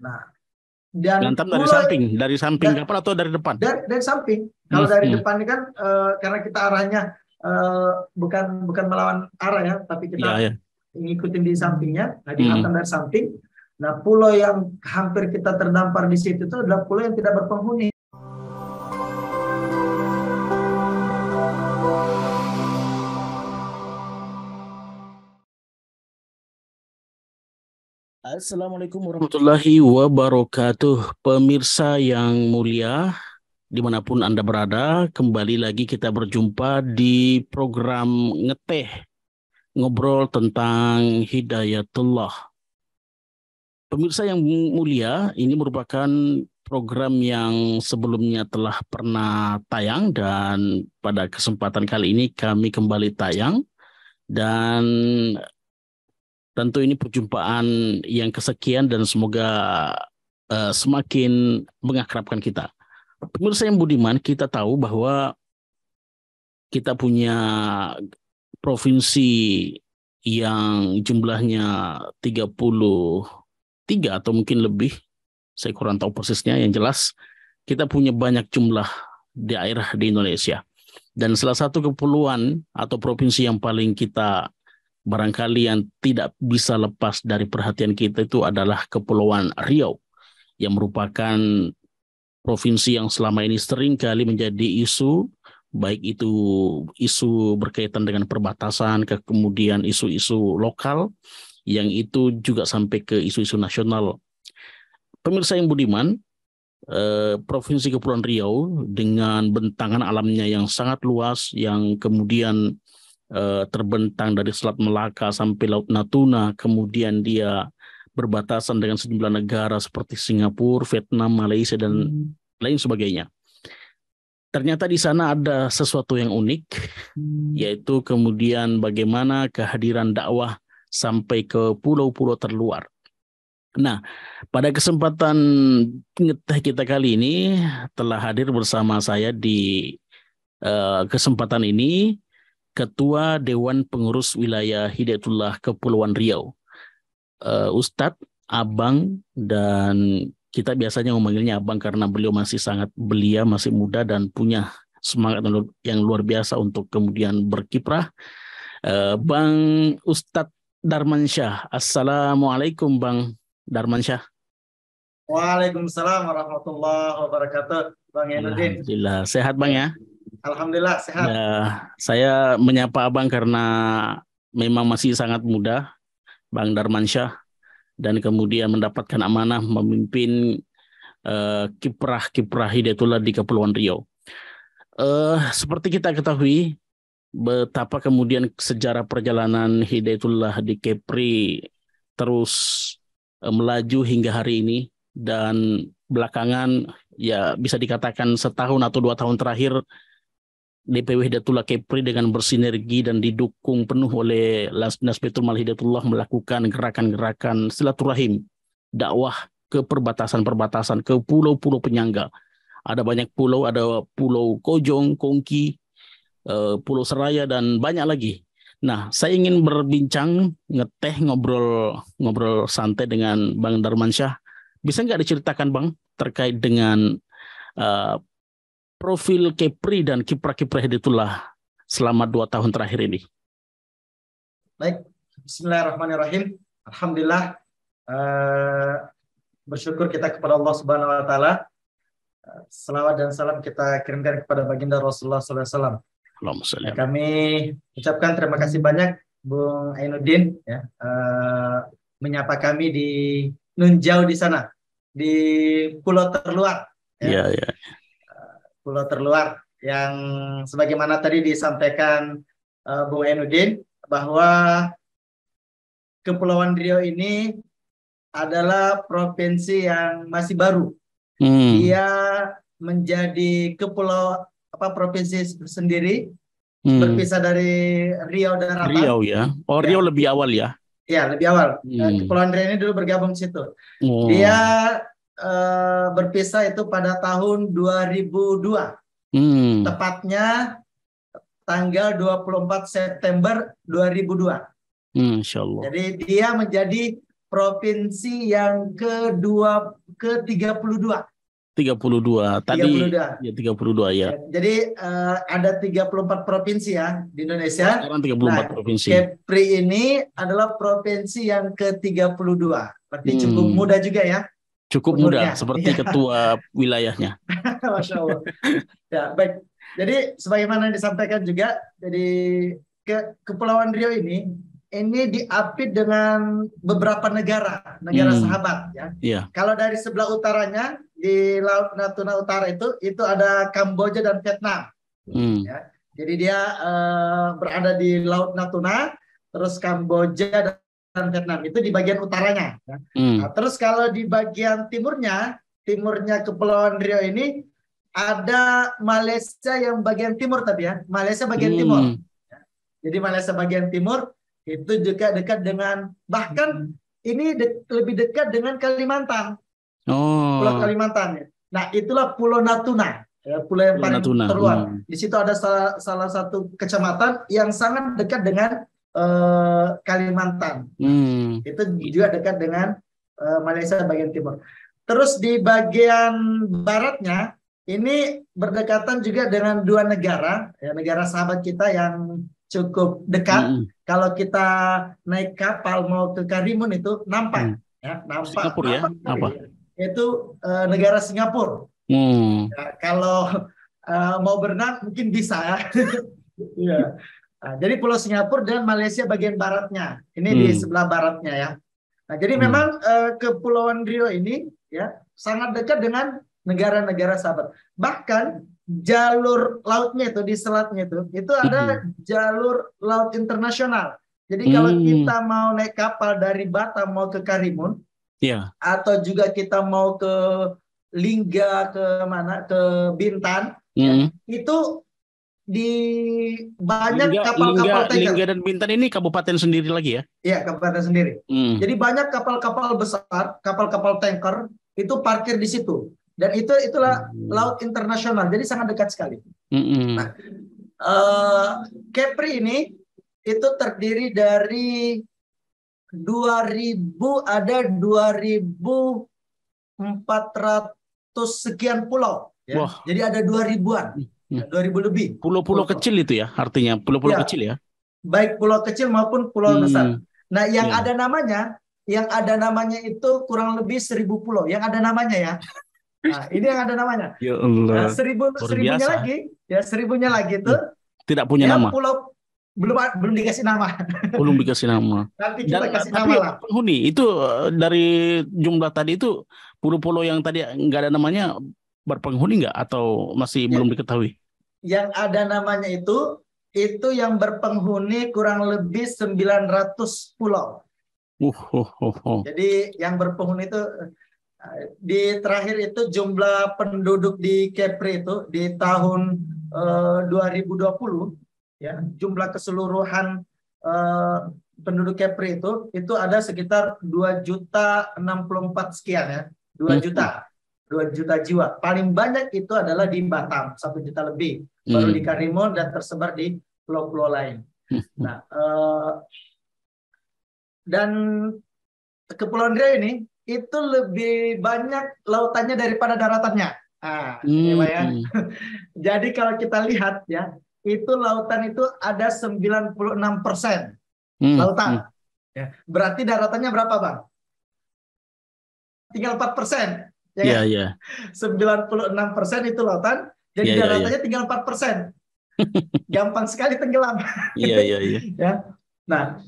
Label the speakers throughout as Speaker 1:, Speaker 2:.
Speaker 1: Nah, dan
Speaker 2: Ngantem
Speaker 1: pulau
Speaker 2: dari samping
Speaker 1: da-
Speaker 2: kapal atau dari depan?
Speaker 1: dari samping. Kalau
Speaker 2: Hmm,
Speaker 1: dari
Speaker 2: hmm.
Speaker 1: depan ini kan karena kita arahnya bukan bukan melawan arah ya, tapi
Speaker 2: Iya,
Speaker 1: kita
Speaker 2: ya.
Speaker 1: ngikutin di sampingnya. Nah, dihantam
Speaker 2: Hmm.
Speaker 1: dari samping. Nah, pulau yang hampir kita terdampar di situ itu adalah pulau yang tidak berpenghuni.
Speaker 2: Assalamualaikum warahmatullahi wabarakatuh. Pemirsa yang mulia, dimanapun Anda berada, kembali lagi kita berjumpa di program Ngeteh, ngobrol tentang Hidayatullah. Pemirsa yang mulia, ini merupakan program yang sebelumnya telah pernah tayang dan pada kesempatan kali ini kami kembali tayang dan tentu ini perjumpaan yang kesekian dan semoga semakin mengakrabkan kita. Pemirsa yang budiman, kita tahu bahwa kita punya provinsi yang jumlahnya 33 atau mungkin lebih, saya kurang tahu persisnya, yang jelas kita punya banyak jumlah daerah di Indonesia. Dan salah satu kepulauan atau provinsi yang paling kita barangkali yang tidak bisa lepas dari perhatian kita itu adalah Kepulauan Riau, yang merupakan provinsi yang selama ini sering kali menjadi isu, baik itu isu berkaitan dengan perbatasan, kemudian isu-isu lokal, yang itu juga sampai ke isu-isu nasional. Pemirsa yang budiman, Provinsi Kepulauan Riau dengan bentangan alamnya yang sangat luas, yang kemudian terbentang dari Selat Melaka sampai Laut Natuna, kemudian dia berbatasan dengan sejumlah negara seperti Singapura, Vietnam, Malaysia, dan lain sebagainya. Ternyata di sana ada sesuatu yang unik, yaitu kemudian bagaimana kehadiran dakwah sampai ke pulau-pulau terluar. Nah, pada kesempatan ngeteh kita kali ini telah hadir bersama saya di kesempatan ini Ketua Dewan Pengurus Wilayah Hidayatullah Kepulauan Riau, Ustadz Abang, dan kita biasanya memanggilnya Abang karena beliau masih sangat belia, masih muda dan punya semangat yang luar biasa untuk kemudian berkiprah. Bang Ustadz Darmansyah. Assalamualaikum Bang Darmansyah.
Speaker 1: Waalaikumsalam warahmatullahi wabarakatuh, Bang Enudin.
Speaker 2: Alhamdulillah. Sehat Bang
Speaker 1: Ya,
Speaker 2: ya?
Speaker 1: Alhamdulillah sehat.
Speaker 2: Ya, saya menyapa Abang karena memang masih sangat muda, Bang Darmansyah, dan kemudian mendapatkan amanah memimpin kiprah-kiprah Hidayatullah di Kepulauan Riau. Seperti kita ketahui, betapa kemudian sejarah perjalanan Hidayatullah di Kepri terus melaju hingga hari ini, dan belakangan ya bisa dikatakan setahun atau 2 tahun terakhir DPW Hidayatullah Kepri dengan bersinergi dan didukung penuh oleh Nasbetul Mal Hidayatullah melakukan gerakan-gerakan silaturahim, dakwah ke perbatasan-perbatasan, ke pulau-pulau penyangga. Ada banyak pulau, ada Pulau Kojong, Kongki, Pulau Seraya, dan banyak lagi. Nah, saya ingin berbincang, ngeteh, ngobrol santai dengan Bang Darmansyah. Bisa nggak diceritakan Bang terkait dengan uh, profil Kepri dan kiprah-kiprah Hidayatullah selama 2 tahun terakhir ini?
Speaker 1: Baik, Bismillahirrahmanirrahim. Alhamdulillah, eh, bersyukur kita kepada Allah Subhanahu Wa Taala. Selawat dan salam kita kirimkan kepada baginda Rasulullah SAW.
Speaker 2: Allahumma sholli
Speaker 1: Nah,
Speaker 2: alaihi.
Speaker 1: kami ucapkan terima kasih banyak Bung Ainuddin ya, menyapa kami di Nunjau di sana, di pulau terluar ya,
Speaker 2: Ya, ya.
Speaker 1: pulau terluar yang sebagaimana tadi disampaikan Bung Ainuddin bahwa Kepulauan Riau ini adalah provinsi yang masih baru. Dia menjadi provinsi sendiri, berpisah dari Riau daratan.
Speaker 2: Riau ya. Oh, Riau
Speaker 1: Ya,
Speaker 2: lebih awal ya.
Speaker 1: ya lebih awal. Kepulauan Riau ini dulu bergabung di situ. Dia berpisah itu pada tahun 2002. Tepatnya tanggal 24 September 2002.
Speaker 2: Insya Allah.
Speaker 1: Jadi dia menjadi provinsi yang ke-32.
Speaker 2: 32. Tadi
Speaker 1: 32.
Speaker 2: ya 32 ya.
Speaker 1: Jadi ada 34 provinsi ya di Indonesia.
Speaker 2: Sekarang 34 provinsi.
Speaker 1: Kepri ini adalah provinsi yang ke-32. Berarti cukup muda juga ya.
Speaker 2: Cukup muda, seperti ketua wilayahnya.
Speaker 1: Masya Allah. Ya, baik. Jadi sebagaimana disampaikan juga, jadi Kepulauan Riau ini diapit dengan beberapa negara sahabat ya.
Speaker 2: Yeah.
Speaker 1: Kalau dari sebelah utaranya di Laut Natuna Utara itu ada Kamboja dan Vietnam. Ya. Jadi dia berada di Laut Natuna, terus Kamboja dan Vietnam itu di bagian utaranya. Ya. Nah, terus kalau di bagian timurnya Kepulauan Riau ini ada Malaysia yang bagian timur tadi ya, Malaysia bagian timur. Ya. Jadi Malaysia bagian timur itu juga dekat dengan, bahkan ini lebih dekat dengan Kalimantan. Pulau Kalimantan. Nah, itulah Pulau Natuna, ya, pulau yang paling terluar. Di situ ada salah satu kecamatan yang sangat dekat dengan Kalimantan. Itu juga dekat dengan Malaysia bagian timur. Terus di bagian baratnya ini berdekatan juga dengan dua negara, ya, negara sahabat kita yang cukup dekat. Kalau kita naik kapal mau ke Karimun itu nampak, ya, nampak.
Speaker 2: Singapura ya? Apa?
Speaker 1: Itu negara Singapura. Ya, kalau mau berenang mungkin bisa ya. Ya. Nah, jadi Pulau Singapura dan Malaysia bagian baratnya. Ini di sebelah baratnya ya. Nah, jadi memang Kepulauan Riau ini ya sangat dekat dengan negara-negara sahabat. Bahkan jalur lautnya itu di selatnya itu ada jalur laut internasional. Jadi kalau kita mau naik kapal dari Batam mau ke Karimun, atau juga kita mau ke Lingga, ke Bintan, ya, itu di banyak kapal-kapal tanker.
Speaker 2: Lingga dan Bintan ini kabupaten sendiri lagi ya?
Speaker 1: Iya, kabupaten sendiri. Jadi banyak kapal-kapal besar, kapal-kapal tanker itu parkir di situ. Dan itulah laut internasional. Jadi sangat dekat sekali. Nah, Kepri ini itu terdiri dari 2.400 sekian pulau. Ya. Jadi ada 2.000-an. 2.000 lebih.
Speaker 2: Pulau-pulau kecil itu ya, artinya pulau-pulau kecil ya.
Speaker 1: Baik pulau kecil maupun pulau besar. Nah, yang ada namanya itu kurang lebih 1.000 pulau. Yang ada namanya ya. Nah, ini yang ada namanya.
Speaker 2: Ya Allah.
Speaker 1: Nah, seribunya lagi itu
Speaker 2: tidak punya nama.
Speaker 1: Pulau belum dikasih nama.
Speaker 2: Belum dikasih nama.
Speaker 1: Nanti kita kasih nama lah.
Speaker 2: Penghuni itu dari jumlah tadi itu pulau-pulau yang tadi nggak ada namanya berpenghuni nggak atau masih belum diketahui?
Speaker 1: Yang ada namanya itu yang berpenghuni kurang lebih 900 pulau. Jadi yang berpenghuni itu di terakhir itu jumlah penduduk di Kepri itu di tahun 2020 ya, jumlah keseluruhan penduduk Kepri itu ada sekitar 2.064 sekian ya, 2 juta jiwa. Paling banyak itu adalah di Batam, 1 juta lebih, baru di Karimun dan tersebar di pulau-pulau lain. Nah, dan Kepulauan Riau ini itu lebih banyak lautannya daripada daratannya. Ya. Jadi kalau kita lihat ya, itu lautan itu ada 96% lautan. Ya. Berarti daratannya berapa, Bang? Tinggal 4%. Ya,
Speaker 2: ya.
Speaker 1: 96% itu lautan, jadi daratannya tinggal 4%. Gampang sekali tenggelam.
Speaker 2: Iya.
Speaker 1: Ya. Nah,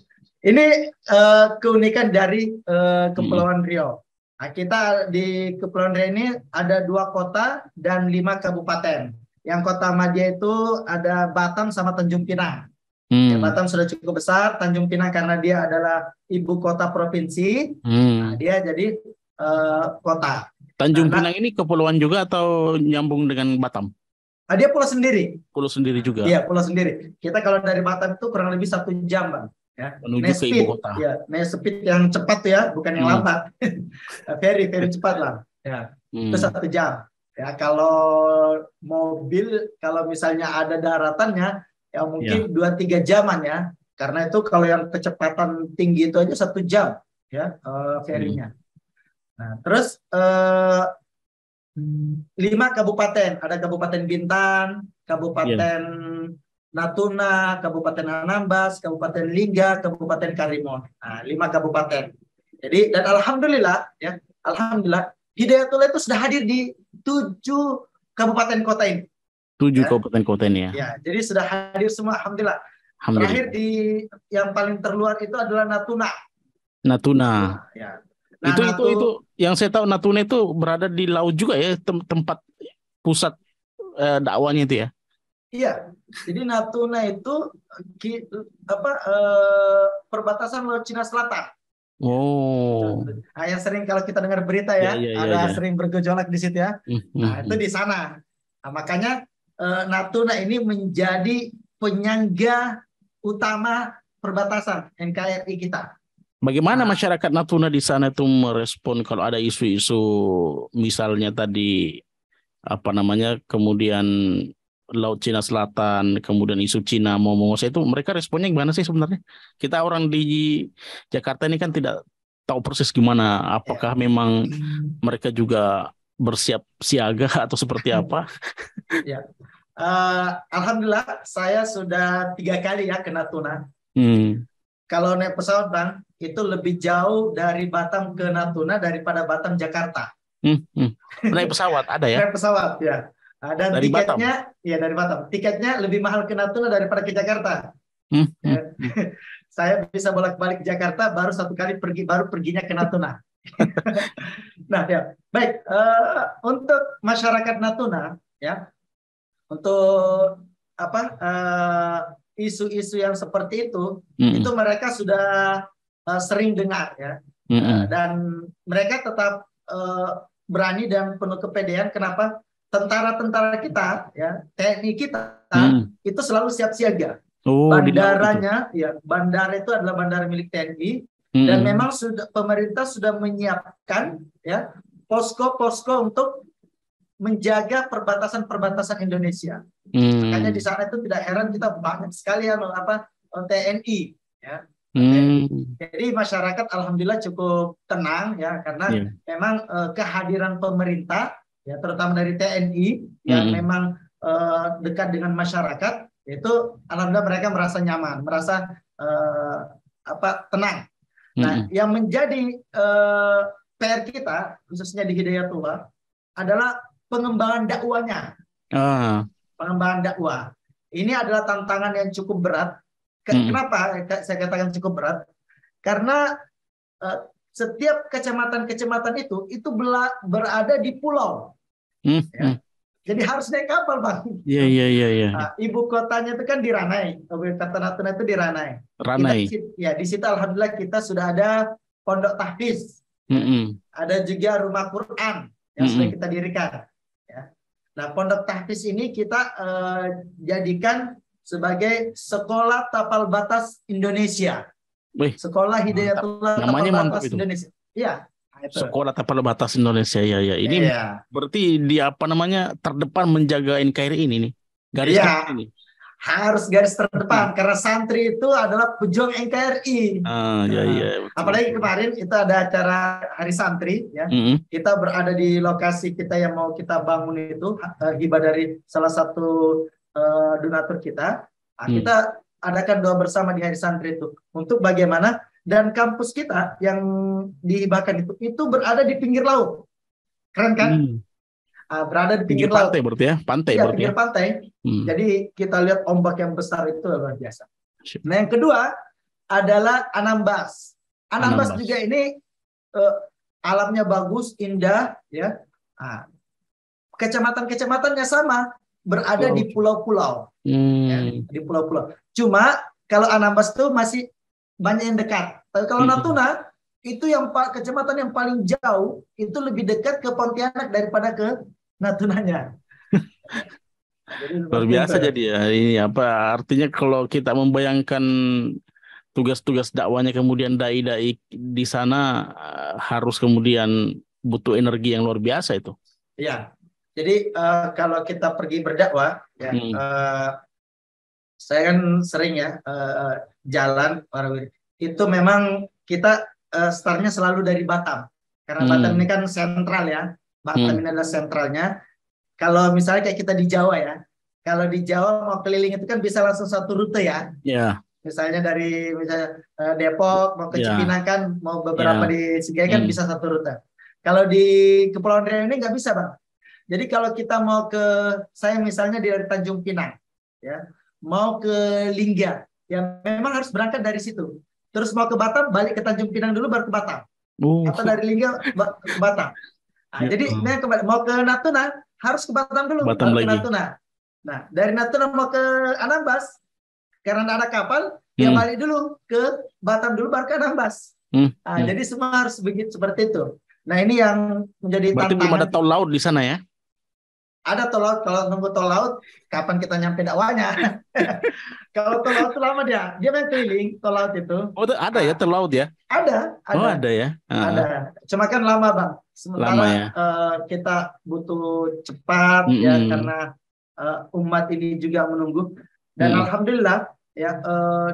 Speaker 1: ini keunikan dari Kepulauan Riau. Nah, kita di Kepulauan Riau ini ada 2 kota dan 5 kabupaten. Yang kota madya itu ada Batam sama Tanjung Pinang. Ya, Batam sudah cukup besar, Tanjung Pinang karena dia adalah ibu kota provinsi, nah, dia jadi kota.
Speaker 2: Tanjung Pinang ini kepulauan juga atau nyambung dengan Batam?
Speaker 1: Dia pulau sendiri.
Speaker 2: Pulau sendiri juga.
Speaker 1: Iya, pulau sendiri. Kita kalau dari Batam itu kurang lebih 1 jam, Bang. Ya,
Speaker 2: menuju ke ibu kota.
Speaker 1: Ya, speed yang cepat ya, bukan yang lambat. very cepat lah. Ya, itu 1 jam. Ya, kalau mobil, kalau misalnya ada daratannya, ya mungkin 2-3 jaman ya. Karena itu kalau yang kecepatan tinggi itu aja 1 jam. ya ferinya. Nah, terus 5 kabupaten, ada Kabupaten Bintan, Kabupaten Natuna, Kabupaten Anambas, Kabupaten Lingga, Kabupaten Karimun. Nah, 5 kabupaten. Jadi dan alhamdulillah ya, alhamdulillah Hidayatullah itu sudah hadir di 7 kabupaten kota ini.
Speaker 2: 7
Speaker 1: Ya.
Speaker 2: kabupaten kota ini ya.
Speaker 1: Ya, jadi sudah hadir semua, alhamdulillah. Terakhir di yang paling terluar itu adalah Natuna.
Speaker 2: Natuna.
Speaker 1: Ya. Nah,
Speaker 2: itu yang saya tahu, Natuna itu berada di laut juga ya, tempat pusat dakwanya itu ya.
Speaker 1: Iya, jadi Natuna itu perbatasan Laut Cina Selatan.
Speaker 2: Oh.
Speaker 1: Nah, yang sering kalau kita dengar berita ya, ada sering bergejolak di situ ya. Nah, itu di sana. Nah, makanya Natuna ini menjadi penyangga utama perbatasan NKRI kita.
Speaker 2: Bagaimana masyarakat Natuna di sana itu merespon kalau ada isu-isu misalnya tadi kemudian Laut Cina Selatan, kemudian isu Cina mau menguasai itu, mereka responnya gimana sih sebenarnya? Kita orang di Jakarta ini kan tidak tahu persis gimana, apakah memang mereka juga bersiap siaga atau seperti apa?
Speaker 1: Ya. Alhamdulillah saya sudah 3 kali ya ke Natuna. Kalau naik pesawat Bang, itu lebih jauh dari Batam ke Natuna daripada Batam Jakarta.
Speaker 2: Naik pesawat ada ya?
Speaker 1: Naik pesawat ya. Dan
Speaker 2: dari
Speaker 1: tiketnya
Speaker 2: Batam?
Speaker 1: Ya dari Batam. Tiketnya lebih mahal ke Natuna daripada ke Jakarta. Saya bisa bolak-balik ke Jakarta baru 1 kali baru perginya ke Natuna. Nah ya, baik. Untuk masyarakat Natuna ya, untuk isu-isu yang seperti itu mereka sudah sering dengar ya, dan mereka tetap berani dan penuh kepedean. Kenapa? Tentara-tentara kita ya, TNI kita itu selalu siap siaga. Bandaranya ya, bandara itu adalah bandara milik TNI, dan memang pemerintah sudah menyiapkan ya posko-posko untuk menjaga perbatasan-perbatasan Indonesia. Makanya di sana itu tidak heran kita banyak sekali TNI ya. Jadi masyarakat alhamdulillah cukup tenang ya, karena memang kehadiran pemerintah ya, terutama dari TNI yang memang dekat dengan masyarakat, itu alhamdulillah mereka merasa nyaman, merasa tenang. Nah, yang menjadi PR kita khususnya di Hidayatullah adalah pengembangan dakwanya. Pengembangan dakwah. Ini adalah tantangan yang cukup berat. Kenapa saya katakan cukup berat? Karena setiap kecamatan-kecamatan itu berada di pulau. Ya. Jadi harus naik kapal, Bang.
Speaker 2: Iya.
Speaker 1: Ibu kotanya itu kan di Ranai. Kata Natuna itu di Ranai. Di situ alhamdulillah kita sudah ada pondok tahfiz. Ada juga rumah Quran yang sudah kita dirikan. Ya. Nah, pondok tahfiz ini kita jadikan sebagai sekolah tapal batas Indonesia. Sekolah Hidayatullah tapal batas Indonesia. Iya.
Speaker 2: Sekolah tapal batas Indonesia ya. Ini berarti dia terdepan menjaga NKRI ini nih. Garis depan ini.
Speaker 1: Harus garis terdepan karena santri itu adalah pejuang NKRI.
Speaker 2: Betul.
Speaker 1: Apalagi kemarin itu ada acara Hari Santri ya. Kita berada di lokasi kita yang mau kita bangun itu hibah dari salah satu donatur kita. Kita adakan doa bersama di Hari Santri itu untuk bagaimana, dan kampus kita yang dihibahkan itu berada di pinggir laut. Keren kan? Berada di pinggir laut.
Speaker 2: Pantai berarti ya? Pantai
Speaker 1: berarti pinggir pantai. Jadi kita lihat ombak yang besar itu luar biasa. Nah, yang kedua adalah Anambas. Anambas juga ini alamnya bagus, indah ya. Kecamatan-kecamatannya sama, berada di pulau-pulau. Ya, di pulau-pulau. Cuma kalau Anambas itu masih banyak yang dekat. Tapi kalau Natuna itu kecamatan yang paling jauh itu lebih dekat ke Pontianak daripada ke Natunanya.
Speaker 2: Luar biasa jadi ya. Ini artinya kalau kita membayangkan tugas-tugas dakwanya, kemudian dai-dai di sana harus kemudian butuh energi yang luar biasa itu.
Speaker 1: Iya. Jadi kalau kita pergi berdakwah ya, saya kan sering ya jalan itu memang kita startnya selalu dari Batam. Karena Batam ini kan sentral ya. Batam ini adalah sentralnya. Kalau misalnya kayak kita di Jawa ya. Kalau di Jawa mau keliling itu kan bisa langsung satu rute ya.
Speaker 2: Ya.
Speaker 1: Misalnya dari Depok mau ke Cipinang kan, mau beberapa di Sigai kan bisa satu rute. Kalau di Kepulauan Riau ini nggak bisa, Bang. Jadi kalau kita mau ke, saya misalnya dari Tanjung Pinang, ya, mau ke Lingga, ya memang harus berangkat dari situ. Terus mau ke Batam, balik ke Tanjung Pinang dulu baru ke Batam. Atau dari Lingga ke Batam. Nah, jadi mau ke Natuna harus ke Batam dulu, baru ke Natuna. Nah, dari Natuna mau ke Anambas, karena ada kapal, dia balik dulu ke Batam dulu baru ke Anambas. Jadi semua harus begitu seperti itu. Nah, ini yang menjadi
Speaker 2: berarti
Speaker 1: tantangan.
Speaker 2: belum ada tol laut di sana ya?
Speaker 1: Ada tol laut. Kalau nunggu tol laut, kapan kita nyampe dakwahnya? Kalau tol laut itu lama dia main keliling tol laut itu.
Speaker 2: Oh, ada ya tol laut ya?
Speaker 1: Ada.
Speaker 2: Oh, ada ya?
Speaker 1: Ada. Cuma kan lama, Bang. Sementara
Speaker 2: lama, ya?
Speaker 1: Kita butuh cepat ya, karena umat ini juga menunggu. Dan alhamdulillah ya,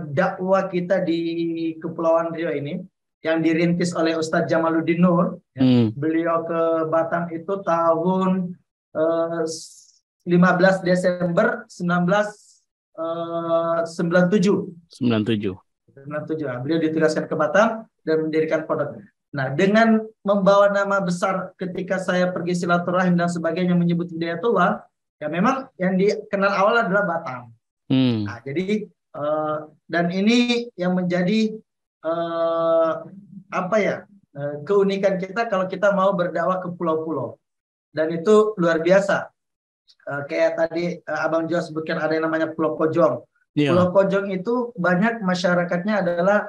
Speaker 1: dakwah kita di Kepulauan Riau ini yang dirintis oleh Ustadz Jamaluddin Nur, ya, beliau ke Batam itu tahun 15 Desember 1997. 97. Beliau ditugaskan ke Batam dan mendirikan pondok. Nah, dengan membawa nama besar ketika saya pergi silaturahim dan sebagainya menyebut Hidayatullah, ya memang yang dikenal awal adalah Batam. Nah, jadi dan ini yang menjadi keunikan kita kalau kita mau berdakwah ke pulau-pulau, dan itu luar biasa. Kayak tadi Abang Jo sebutkan ada yang namanya Pulau Kojong. Pulau Kojong itu banyak masyarakatnya adalah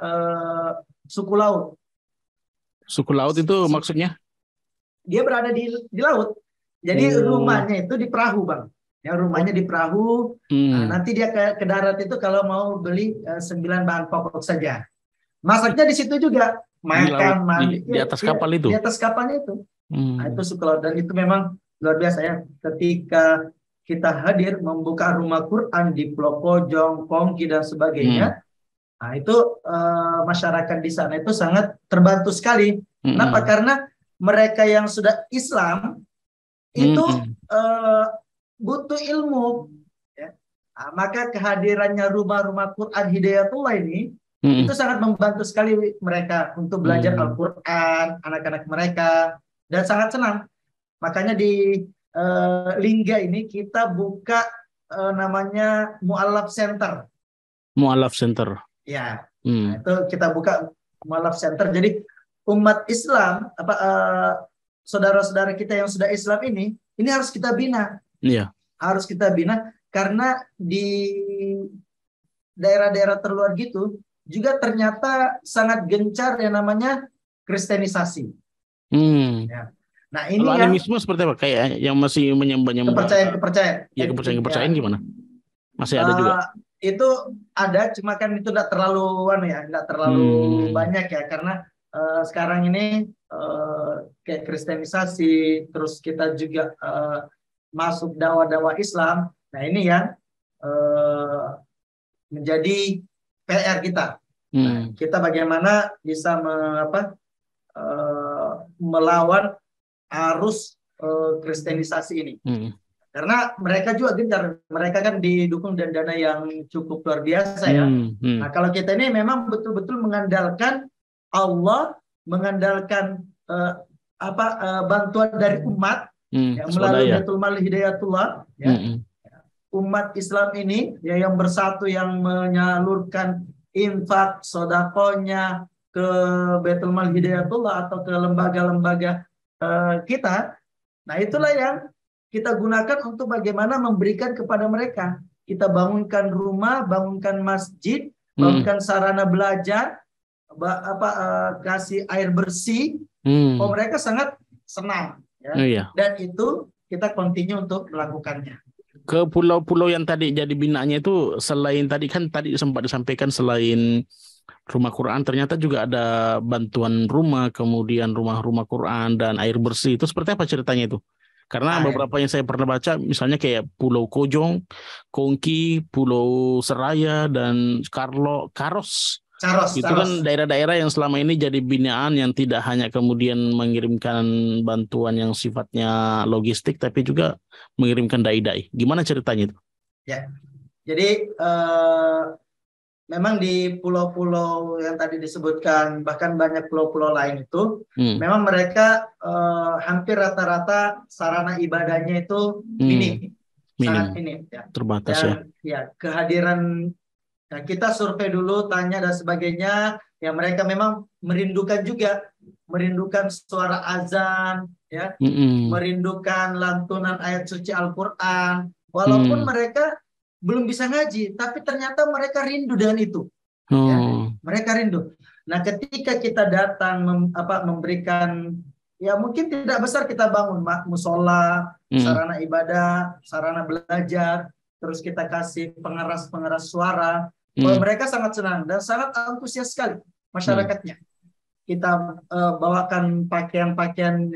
Speaker 1: suku laut.
Speaker 2: Suku laut itu maksudnya?
Speaker 1: Dia berada di laut. Jadi rumahnya itu di perahu, Bang. Ya, rumahnya di perahu. Nah, nanti dia ke darat itu kalau mau beli 9 bahan pokok saja. Masaknya di situ juga. Makan, mandi.
Speaker 2: Di atas kapal itu?
Speaker 1: Di atas kapalnya itu. Nah, itu suku laut. Dan itu memang luar biasa ya. Ketika kita hadir membuka rumah Quran di Pulau Kojong, Kongki, dan sebagainya. Nah, itu masyarakat di sana itu sangat terbantu sekali. Kenapa? Karena mereka yang sudah Islam itu butuh ilmu. Ya. Nah, maka kehadirannya rumah-rumah Quran Hidayatullah ini itu sangat membantu sekali mereka untuk belajar Al-Quran, anak-anak mereka, dan sangat senang. Makanya di Lingga ini kita buka namanya Mu'allaf Center.
Speaker 2: Mu'allaf Center.
Speaker 1: Ya, nah, itu kita buka Mu'allaf Center. Jadi umat Islam, saudara-saudara kita yang sudah Islam ini harus kita bina.
Speaker 2: Iya.
Speaker 1: Harus kita bina karena di daerah-daerah terluar gitu juga ternyata sangat gencar yang namanya kristenisasi. Ya. Nah, ini
Speaker 2: kalau animisme seperti apa? Kayak yang masih menyembah
Speaker 1: kepercayaan.
Speaker 2: Ya, kepercayaan gimana? Masih ada juga?
Speaker 1: Itu ada, cuma kan itu tidak terlalu banyak ya, karena sekarang ini kayak kristenisasi, terus kita juga masuk dakwah-dakwah Islam. Nah, ini yang menjadi PR kita. Nah, kita bagaimana bisa melawan arus kristenisasi ini. Karena mereka juga gencar, mereka kan didukung dan dana yang cukup luar biasa ya. Nah, kalau kita ini memang betul-betul mengandalkan Allah, mengandalkan bantuan dari umat yang melalui Baitul Mal Hidayatullah ya. Umat Islam ini ya, yang bersatu, yang menyalurkan infak sodakonya ke Baitul Mal Hidayatullah atau ke lembaga-lembaga kita. Nah, itulah yang kita gunakan untuk bagaimana memberikan kepada mereka. Kita bangunkan rumah, bangunkan masjid, bangunkan sarana belajar, kasih air bersih. Oh, mereka sangat senang ya. Dan itu kita continue untuk melakukannya.
Speaker 2: Ke pulau-pulau yang tadi jadi binaannya itu, selain tadi sempat disampaikan selain rumah Quran, ternyata juga ada bantuan rumah, kemudian rumah-rumah Quran dan air bersih. Itu seperti apa ceritanya itu? Karena beberapa yang saya pernah baca, misalnya kayak Pulau Kojong, Kongki, Pulau Seraya, dan Karos.
Speaker 1: Caros,
Speaker 2: Itu
Speaker 1: Caros.
Speaker 2: kan daerah-daerah yang selama ini jadi binaan yang tidak hanya kemudian mengirimkan bantuan yang sifatnya logistik, tapi juga mengirimkan dai-dai. Gimana ceritanya itu?
Speaker 1: Ya, jadi memang di pulau-pulau yang tadi disebutkan, bahkan banyak pulau-pulau lain itu,
Speaker 2: Hmm,
Speaker 1: memang mereka hampir rata-rata sarana ibadahnya itu
Speaker 2: hmm,
Speaker 1: minim, sangat
Speaker 2: minim,
Speaker 1: minim. Ya.
Speaker 2: terbatas ya.
Speaker 1: Dan ya kehadiran, nah, kita survei dulu, tanya dan sebagainya, ya mereka memang merindukan juga, merindukan suara azan, ya,
Speaker 2: Hmm,
Speaker 1: merindukan lantunan ayat suci Al-Quran. Walaupun
Speaker 2: hmm,
Speaker 1: mereka belum bisa ngaji, tapi ternyata mereka rindu dengan itu, ya,
Speaker 2: oh,
Speaker 1: mereka rindu. Nah, ketika kita datang memberikan, ya mungkin tidak besar kita bangun musola,
Speaker 2: hmm,
Speaker 1: sarana ibadah, sarana belajar, terus kita kasih pengeras-pengeras suara. Oh,
Speaker 2: hmm,
Speaker 1: mereka sangat senang dan sangat antusias sekali
Speaker 2: hmm,
Speaker 1: masyarakatnya. Kita bawakan pakaian-pakaian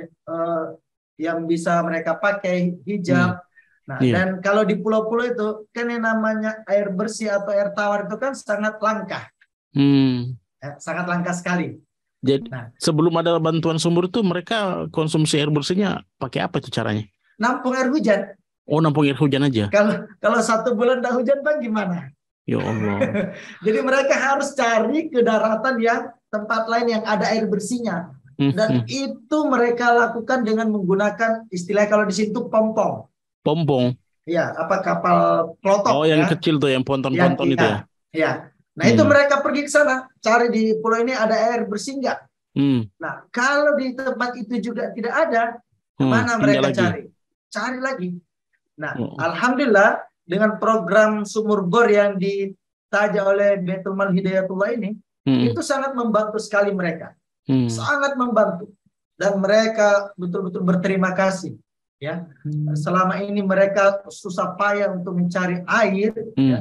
Speaker 1: yang bisa mereka pakai,
Speaker 2: hmm,
Speaker 1: hijab. Nah,
Speaker 2: iya,
Speaker 1: dan kalau di pulau-pulau itu kan yang namanya air bersih atau air tawar itu kan sangat langka,
Speaker 2: hmm.
Speaker 1: ya, sangat langka sekali.
Speaker 2: Jadi
Speaker 1: Nah,
Speaker 2: sebelum ada bantuan sumur itu mereka konsumsi air bersihnya pakai apa itu caranya?
Speaker 1: nampung air hujan.
Speaker 2: Oh, nampung air hujan aja.
Speaker 1: Kalau kalau 1 bulan tidak hujan, Bang, gimana?
Speaker 2: Ya Allah.
Speaker 1: Jadi mereka harus cari ke daratan yang tempat lain yang ada air bersihnya.
Speaker 2: Hmm,
Speaker 1: Dan
Speaker 2: hmm.
Speaker 1: itu mereka lakukan dengan menggunakan istilah kalau di situ pompong.
Speaker 2: Pompong.
Speaker 1: Ya, apa kapal
Speaker 2: Oh,
Speaker 1: pelotok
Speaker 2: yang
Speaker 1: ya.
Speaker 2: kecil tuh, yang
Speaker 1: Yang
Speaker 2: ponton-ponton itu
Speaker 1: iya,
Speaker 2: ya.
Speaker 1: ya. Nah, itu
Speaker 2: Hmm,
Speaker 1: mereka pergi ke sana, cari di pulau ini ada air bersih nggak?
Speaker 2: hmm,
Speaker 1: Nah, kalau di tempat itu juga tidak ada, kemana
Speaker 2: pindah
Speaker 1: mereka
Speaker 2: lagi.
Speaker 1: cari? Cari lagi. Nah,
Speaker 2: Oh,
Speaker 1: alhamdulillah dengan program sumur bor yang ditaja oleh Baitul Mal Hidayatullah ini,
Speaker 2: hmm,
Speaker 1: itu sangat membantu sekali mereka,
Speaker 2: hmm,
Speaker 1: sangat membantu, dan mereka betul-betul berterima kasih. Ya,
Speaker 2: hmm,
Speaker 1: selama ini mereka susah payah untuk mencari air.
Speaker 2: hmm,
Speaker 1: Ya,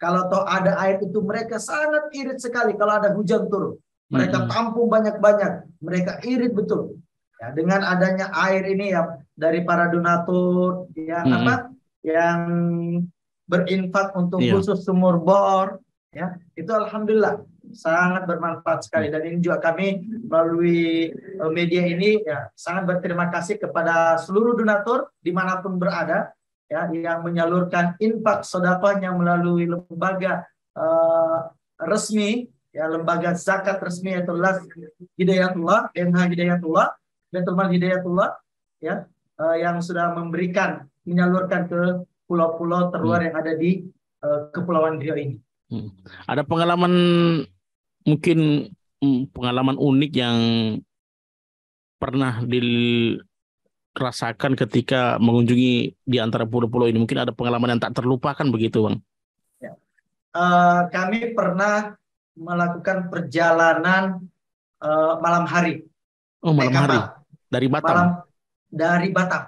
Speaker 1: kalau toh ada air itu mereka sangat irit sekali kalau ada hujan turun.
Speaker 2: hmm,
Speaker 1: Mereka
Speaker 2: hmm,
Speaker 1: tampung banyak-banyak, mereka irit betul. Ya, dengan adanya air ini ya dari para donatur yang
Speaker 2: hmm, hmm.
Speaker 1: apa yang berinfak untuk
Speaker 2: Iya.
Speaker 1: khusus sumur bor, ya itu alhamdulillah sangat bermanfaat sekali,
Speaker 2: Hmm,
Speaker 1: dan ini juga kami melalui media ini ya sangat berterima kasih kepada seluruh donatur dimanapun berada, ya yang menyalurkan infak sedekahnya melalui lembaga eh, resmi, ya lembaga zakat resmi yaitu Las Hidayatullah, MH Hidayatullah, Baitul Mal Hidayatullah, ya yang sudah menyalurkan ke pulau-pulau
Speaker 2: hmm,
Speaker 1: terluar yang ada di Kepulauan Riau ini.
Speaker 2: hmm. Ada pengalaman mungkin pengalaman unik yang pernah dirasakan ketika mengunjungi di antara pulau-pulau ini. Mungkin ada pengalaman yang tak terlupakan begitu, Bang.
Speaker 1: Ya. Kami pernah melakukan perjalanan malam hari
Speaker 2: Oh,
Speaker 1: naik
Speaker 2: malam hari
Speaker 1: kapal
Speaker 2: dari Batam.
Speaker 1: malam dari Batam.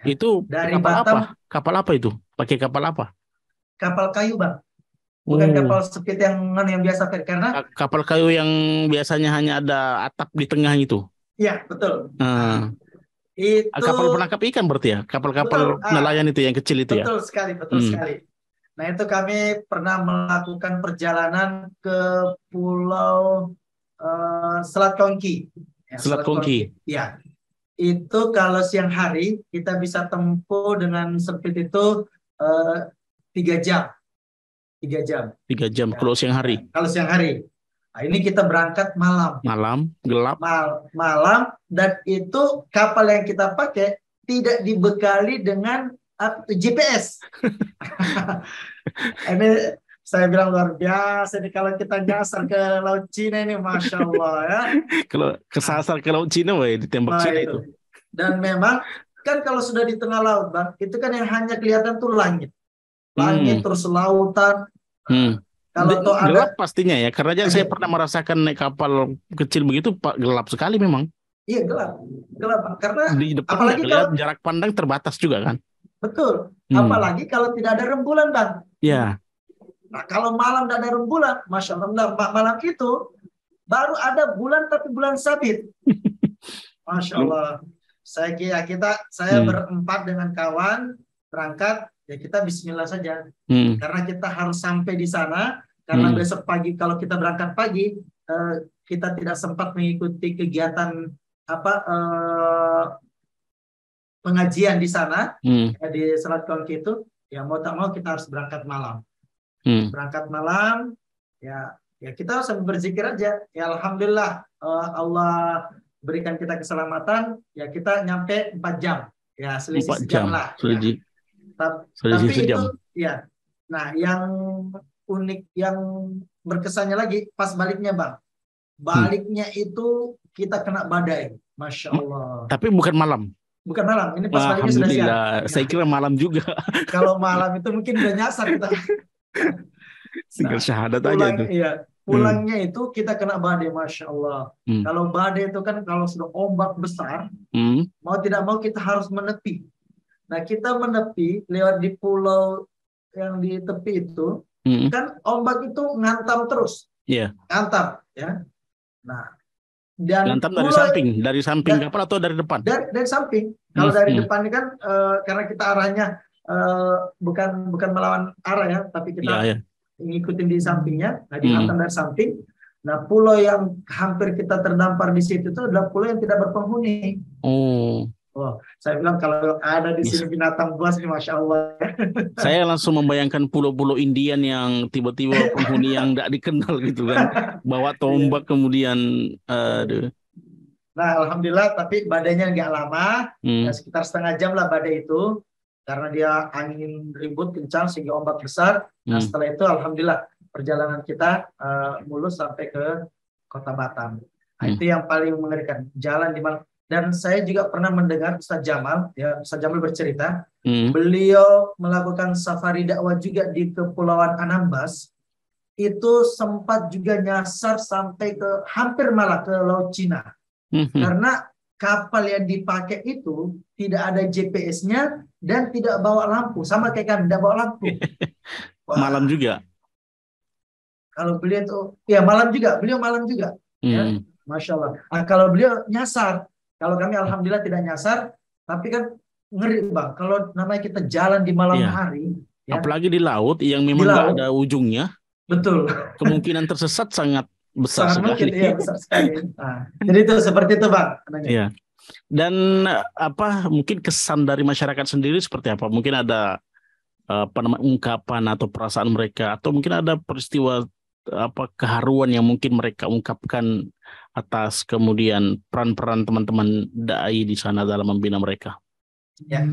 Speaker 1: Ya.
Speaker 2: Itu
Speaker 1: Dari
Speaker 2: kapal apa?
Speaker 1: Batam
Speaker 2: Kapal apa itu? Pakai kapal apa?
Speaker 1: kapal kayu, Bang, bukan kapal
Speaker 2: Oh,
Speaker 1: sepit yang biasa, karena
Speaker 2: kapal kayu yang biasanya hanya ada atap di tengah itu.
Speaker 1: ya betul. Nah,
Speaker 2: Ah,
Speaker 1: itu
Speaker 2: kapal penangkap ikan berarti ya? Kapal-kapal
Speaker 1: betul.
Speaker 2: nelayan itu yang kecil itu ya?
Speaker 1: Betul sekali, betul
Speaker 2: Hmm.
Speaker 1: sekali. Nah, itu kami pernah melakukan perjalanan ke Pulau Selat Kongki. Ya,
Speaker 2: Selat
Speaker 1: Selat Kongki.
Speaker 2: Kongki,
Speaker 1: Ya, itu kalau siang hari kita bisa tempuh dengan sempit itu 3 jam, 3 jam.
Speaker 2: 3 jam.
Speaker 1: Ya,
Speaker 2: Kalau siang
Speaker 1: ya.
Speaker 2: hari,
Speaker 1: Kalau siang hari. Nah, ini kita berangkat malam,
Speaker 2: malam, gelap.
Speaker 1: malam, dan itu kapal yang kita pakai tidak dibekali dengan GPS. Ini saya bilang luar biasa nih kalau kita nyasar ke Laut Cina ini, Masya Allah ya.
Speaker 2: Kalau
Speaker 1: Nah,
Speaker 2: kesasar ke Laut Cina, weh, ditembak
Speaker 1: nah
Speaker 2: Cina
Speaker 1: itu.
Speaker 2: itu.
Speaker 1: Dan memang kan kalau sudah di tengah laut, Bang, itu kan yang hanya kelihatan tuh langit. Langit
Speaker 2: Hmm,
Speaker 1: terus lautan.
Speaker 2: hmm.
Speaker 1: Nah, kalau tuh
Speaker 2: Gelap
Speaker 1: ada,
Speaker 2: pastinya ya, karena aja saya pernah merasakan naik kapal kecil begitu, Pak, gelap sekali memang.
Speaker 1: iya gelap, gelap, Bang. Karena
Speaker 2: Di depan nggak
Speaker 1: apalagi kalau
Speaker 2: kelihatan, jarak pandang terbatas juga kan.
Speaker 1: betul,
Speaker 2: Hmm.
Speaker 1: apalagi kalau tidak ada rembulan, Bang.
Speaker 2: Ya.
Speaker 1: Nah, kalau malam tidak ada rembulan, Masya Allah, nah, malam itu baru ada bulan tapi bulan sabit. Masya Allah. Saya
Speaker 2: Hmm.
Speaker 1: berempat dengan kawan berangkat, ya kita Bismillah saja.
Speaker 2: Hmm.
Speaker 1: Karena kita harus sampai di sana. karena besok pagi kalau kita berangkat pagi, kita tidak sempat mengikuti kegiatan pengajian di sana, di Selat Kongki itu, ya mau tak mau kita harus berangkat malam. Berangkat malam, ya kita harus berzikir aja. Ya Alhamdulillah, Allah berikan kita keselamatan, ya kita nyampe 4 jam. Ya selisih
Speaker 2: 4
Speaker 1: sejam
Speaker 2: jam.
Speaker 1: lah.
Speaker 2: Selisih,
Speaker 1: ya.
Speaker 2: selisih
Speaker 1: Tapi
Speaker 2: sejam.
Speaker 1: itu, ya. Nah, yang unik, yang berkesannya lagi, pas baliknya Bang. Baliknya itu kita kena badai. Masya Allah.
Speaker 2: Tapi bukan malam.
Speaker 1: Bukan malam, ini pas baliknya sudah siang.
Speaker 2: Alhamdulillah, saya kira malam juga.
Speaker 1: Kalau malam itu mungkin udah nyasar kita.
Speaker 2: Tinggal syahadat aja
Speaker 1: pulang,
Speaker 2: itu.
Speaker 1: Iya, pulangnya itu kita kena badai, Masya Allah. Kalau badai itu kan kalau sudah ombak besar, mau tidak mau kita harus menepi. Nah, kita menepi lewat di pulau yang di tepi itu, kan ombak itu ngantam terus.
Speaker 2: Iya.
Speaker 1: Ngantam, ya. Nah, dan
Speaker 2: ngantam dari samping kapal atau dari depan?
Speaker 1: Dari samping. Kalau dari depan ini kan karena kita arahnya bukan melawan arah ya, tapi kita ngikutin di sampingnya. Nah, dihantam dari samping. Nah, pulau yang hampir kita terdampar di situ itu adalah pulau yang tidak berpenghuni. Oh, saya bilang kalau ada di sini binatang buas ini, Masya Allah.
Speaker 2: Saya langsung membayangkan pulau-pulau Indian yang tiba-tiba penghuni yang tidak dikenal gitu kan, bawa tombak kemudian.
Speaker 1: Nah, Alhamdulillah, tapi badainya nggak lama, ya, sekitar setengah jam lah badai itu, karena dia angin ribut kencang sehingga ombak besar. Nah, setelah itu Alhamdulillah perjalanan kita mulus sampai ke Kota Batam. Nah, itu yang paling mengerikan, jalan di mana. Dan saya juga pernah mendengar Ustaz Jamal bercerita, beliau melakukan safari dakwah juga di Kepulauan Anambas, itu sempat juga nyasar sampai ke hampir malah ke Laut Cina. Karena kapal yang dipakai itu tidak ada GPS-nya dan tidak bawa lampu, sama kayak kami tidak bawa lampu.
Speaker 2: Malam juga.
Speaker 1: Kalau beliau itu, ya beliau malam juga. Ya, Masya Allah. Nah, kalau beliau nyasar. Kalau kami Alhamdulillah tidak nyasar, tapi kan ngeri Bang. Kalau namanya kita jalan di malam hari. Ya,
Speaker 2: apalagi di laut yang memang nggak ada ujungnya.
Speaker 1: Betul.
Speaker 2: Kemungkinan tersesat sangat besar sekali.
Speaker 1: Iya, besar sekali. Nah, jadi itu seperti itu Bang.
Speaker 2: Iya. Dan mungkin kesan dari masyarakat sendiri seperti apa? Mungkin ada ungkapan atau perasaan mereka, atau mungkin ada peristiwa keharuan yang mungkin mereka ungkapkan atas kemudian peran-peran teman-teman dai di sana dalam membina mereka.
Speaker 1: Ya,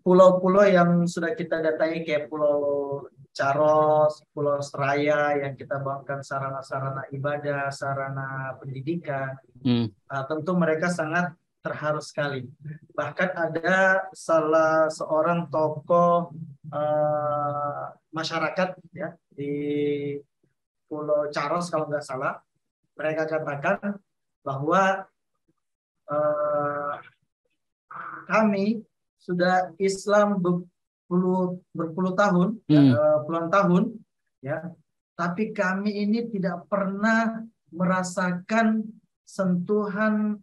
Speaker 1: pulau-pulau yang sudah kita datangi kayak Pulau Caros, Pulau Seraya yang kita bangunkan sarana-sarana ibadah, sarana pendidikan, tentu mereka sangat terharu sekali. Bahkan ada salah seorang tokoh masyarakat ya di Pulau Caros kalau nggak salah, mereka katakan bahwa kami sudah Islam berpuluh tahun, puluhan tahun, ya, tapi kami ini tidak pernah merasakan sentuhan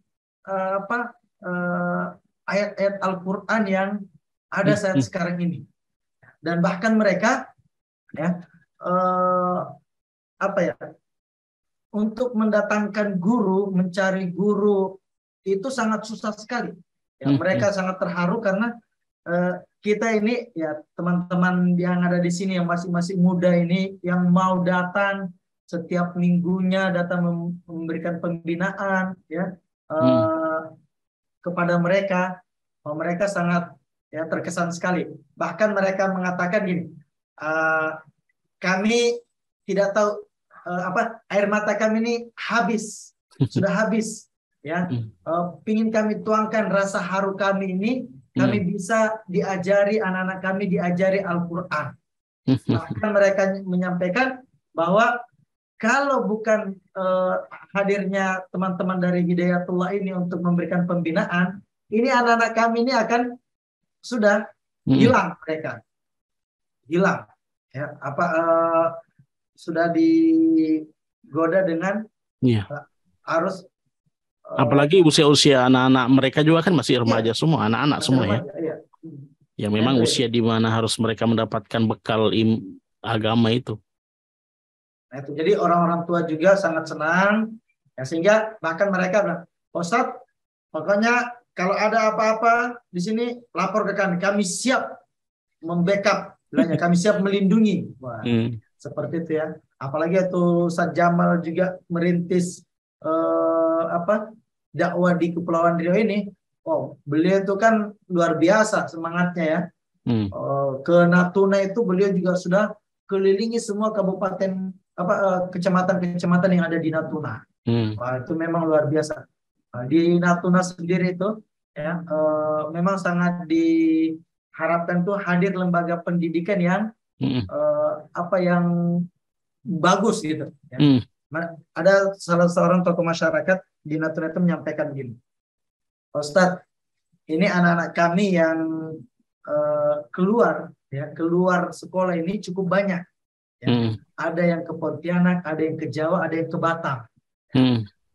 Speaker 1: ayat-ayat Al-Quran yang ada saat sekarang ini. Dan bahkan mereka ya untuk mendatangkan guru, mencari guru itu sangat susah sekali. Ya, mereka sangat terharu karena kita ini ya teman-teman yang ada di sini yang masih muda ini yang mau datang setiap minggunya datang memberikan pembinaan ya kepada mereka. Mereka sangat ya terkesan sekali. Bahkan mereka mengatakan gini, kami tidak tahu air mata kami ini sudah habis ya. Pingin kami tuangkan rasa haru kami ini, kami bisa diajari anak-anak kami diajari Al-Quran. Bahkan mereka menyampaikan bahwa kalau bukan hadirnya teman-teman dari Hidayatullah ini untuk memberikan pembinaan, ini anak-anak kami ini akan sudah hilang mereka, hilang ya sudah digoda dengan arus.
Speaker 2: Apalagi usia-usia anak-anak mereka juga kan masih remaja semua, anak-anak semua ya. Ya memang usia di mana harus mereka mendapatkan bekal agama itu.
Speaker 1: Nah, itu. Jadi orang-orang tua juga sangat senang, ya, sehingga bahkan mereka bilang, Pak Ustadz, pokoknya kalau ada apa-apa di sini lapor ke kami siap membackup, bilangnya kami siap melindungi. Wah, seperti itu ya. Apalagi itu Ustadz Jamal juga merintis dakwah di Kepulauan Riau ini. Oh, beliau itu kan luar biasa semangatnya ya. Ke Natuna itu beliau juga sudah kelilingi semua kabupaten kecamatan-kecamatan yang ada di Natuna. Wah, itu memang luar biasa. Di Natuna sendiri itu ya memang sangat diharapkan tuh hadir lembaga pendidikan yang yang bagus gitu. Ya. Ada salah seorang tokoh masyarakat di Natuna itu menyampaikan gini, Ustadz, ini anak-anak kami yang keluar sekolah ini cukup banyak. Ya. Ada yang ke Pontianak, ada yang ke Jawa, ada yang ke Batam.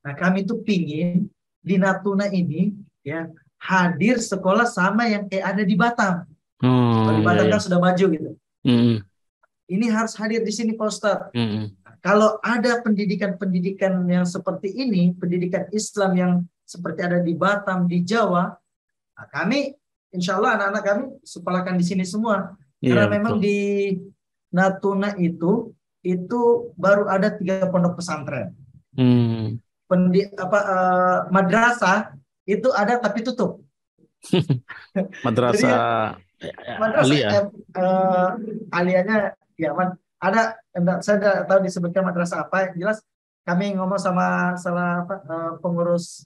Speaker 1: Nah, kami tuh pingin di Natuna ini ya hadir sekolah sama yang kayak ada di Batam. Kalau di Batam kan sudah maju gitu. Ini harus hadir di sini, Pak Ustadz. Kalau ada pendidikan-pendidikan yang seperti ini, pendidikan Islam yang seperti ada di Batam, di Jawa, nah, kami, insya Allah anak-anak kami sekolahkan di sini semua. Karena memang di Natuna itu baru ada 3 pondok pesantren. Madrasah itu ada tapi tutup.
Speaker 2: Madrasah
Speaker 1: aliyahnya ya ada, saya tidak tahu disebutkan madrasah apa, yang jelas kami ngomong sama pengurus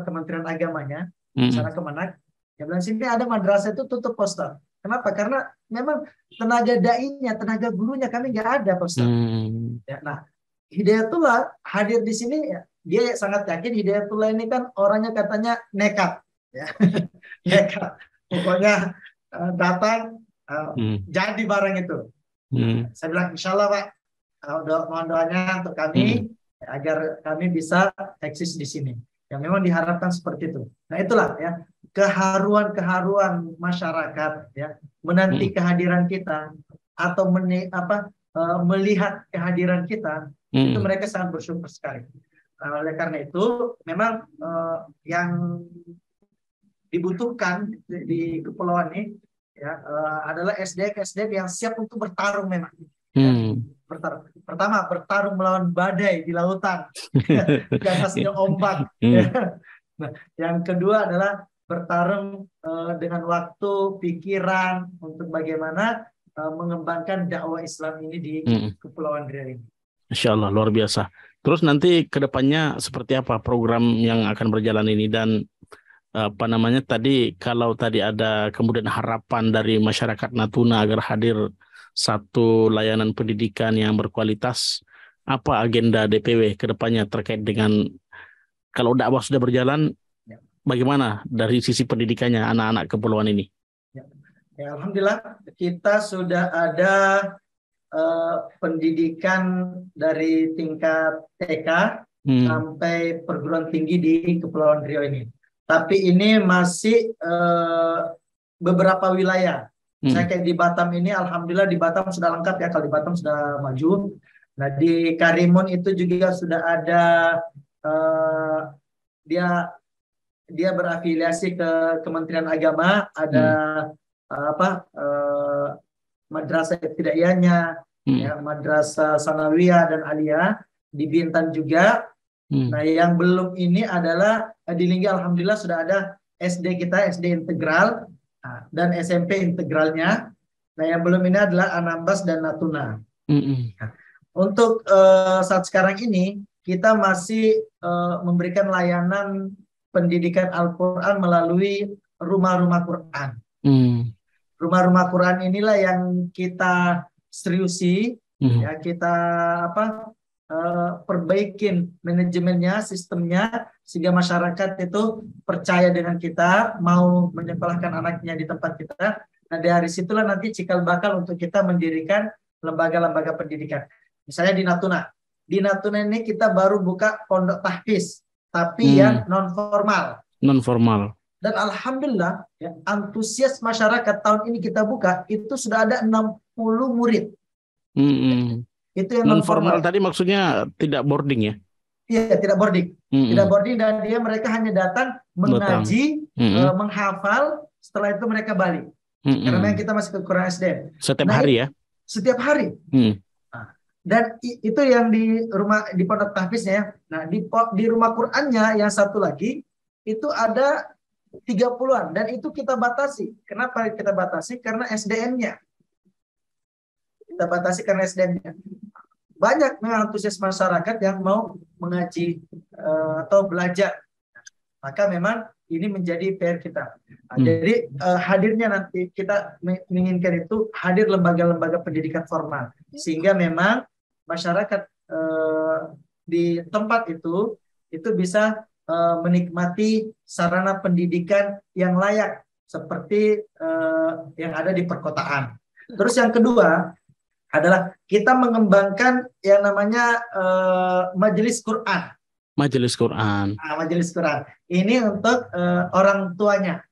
Speaker 1: Kementerian Agamanya, sana Kemenak, ya bilang sini ada madrasah itu tutup, Ustaz. Kenapa? Karena memang tenaga dai-nya, tenaga gurunya kami nggak ada, Ustaz. Ya, nah, Hidayatullah hadir di sini, ya, dia sangat yakin Hidayatullah ini kan orangnya katanya nekat, ya. Nekat. Pokoknya datang jadi barang itu. Saya bilang insya Allah Pak, mohon doanya untuk kami agar kami bisa eksis di sini. Yang memang diharapkan seperti itu. Nah itulah ya keharuan masyarakat ya menanti kehadiran kita atau melihat kehadiran kita itu mereka sangat bersyukur sekali. Oleh karena itu memang yang dibutuhkan di kepulauan ini ya adalah SDM yang siap untuk bertarung memang. Ya, pertama bertarung melawan badai di lautan, di atasnya ombak. Ya. Nah, yang kedua adalah bertarung dengan waktu, pikiran untuk bagaimana mengembangkan dakwah Islam ini di Kepulauan Riau ini.
Speaker 2: Insya Allah luar biasa. Terus nanti kedepannya seperti apa program yang akan berjalan ini dan tadi kalau tadi ada kemudian harapan dari masyarakat Natuna agar hadir satu layanan pendidikan yang berkualitas, apa agenda DPW kedepannya terkait dengan kalau dakwah sudah berjalan, bagaimana dari sisi pendidikannya anak-anak kepulauan ini?
Speaker 1: Ya, Alhamdulillah kita sudah ada pendidikan dari tingkat TK sampai perguruan tinggi di Kepulauan Riau ini. Tapi ini masih beberapa wilayah. Saya kayak di Batam ini, alhamdulillah di Batam sudah lengkap ya, kalau di Batam sudah maju. Nah di Karimun itu juga sudah ada, dia berafiliasi ke Kementerian Agama, ada madrasah ibtidaiyahnya, ya, madrasah sanawiyah dan aliyah di Bintan juga. Nah yang belum ini adalah di Linggi, alhamdulillah sudah ada SD kita, SD integral dan SMP integralnya. Nah yang belum ini adalah Anambas dan Natuna. Untuk saat sekarang ini kita masih memberikan layanan pendidikan Al-Quran melalui rumah-rumah Quran. Rumah-rumah Quran inilah yang kita seriusi, ya kita perbaikin manajemennya, sistemnya, sehingga masyarakat itu percaya dengan kita, mau menyekolahkan anaknya di tempat kita. Nah dari situlah nanti cikal bakal untuk kita mendirikan lembaga-lembaga pendidikan. Misalnya di Natuna. Di Natuna ini kita baru buka pondok tahfiz, tapi yang non formal.
Speaker 2: Non formal.
Speaker 1: Dan alhamdulillah ya, antusias masyarakat tahun ini kita buka itu sudah ada 60 murid. Itu yang
Speaker 2: Non
Speaker 1: non formal.
Speaker 2: formal tadi maksudnya tidak boarding ya?
Speaker 1: Iya, tidak boarding. Tidak boarding, dan mereka hanya datang mengaji, menghafal, setelah itu mereka balik. Karena memang kita masih kekurangan SDM.
Speaker 2: Setiap hari ya?
Speaker 1: Setiap hari. Nah, dan itu yang di pondok tahfiznya ya. Nah, di rumah Qur'annya yang satu lagi itu ada 30-an, dan itu kita batasi. Kenapa kita batasi? Karena SDM-nya. Kita batasi karena SDM-nya. Banyak memang antusias masyarakat yang mau mengaji atau belajar. Maka memang ini menjadi PR kita. Jadi hadirnya nanti kita menginginkan itu hadir lembaga-lembaga pendidikan formal. Sehingga memang masyarakat di tempat itu bisa menikmati sarana pendidikan yang layak seperti yang ada di perkotaan. Terus yang kedua adalah kita mengembangkan yang namanya majelis Quran. Majelis Quran. Majelis Quran. Ini untuk orang tuanya.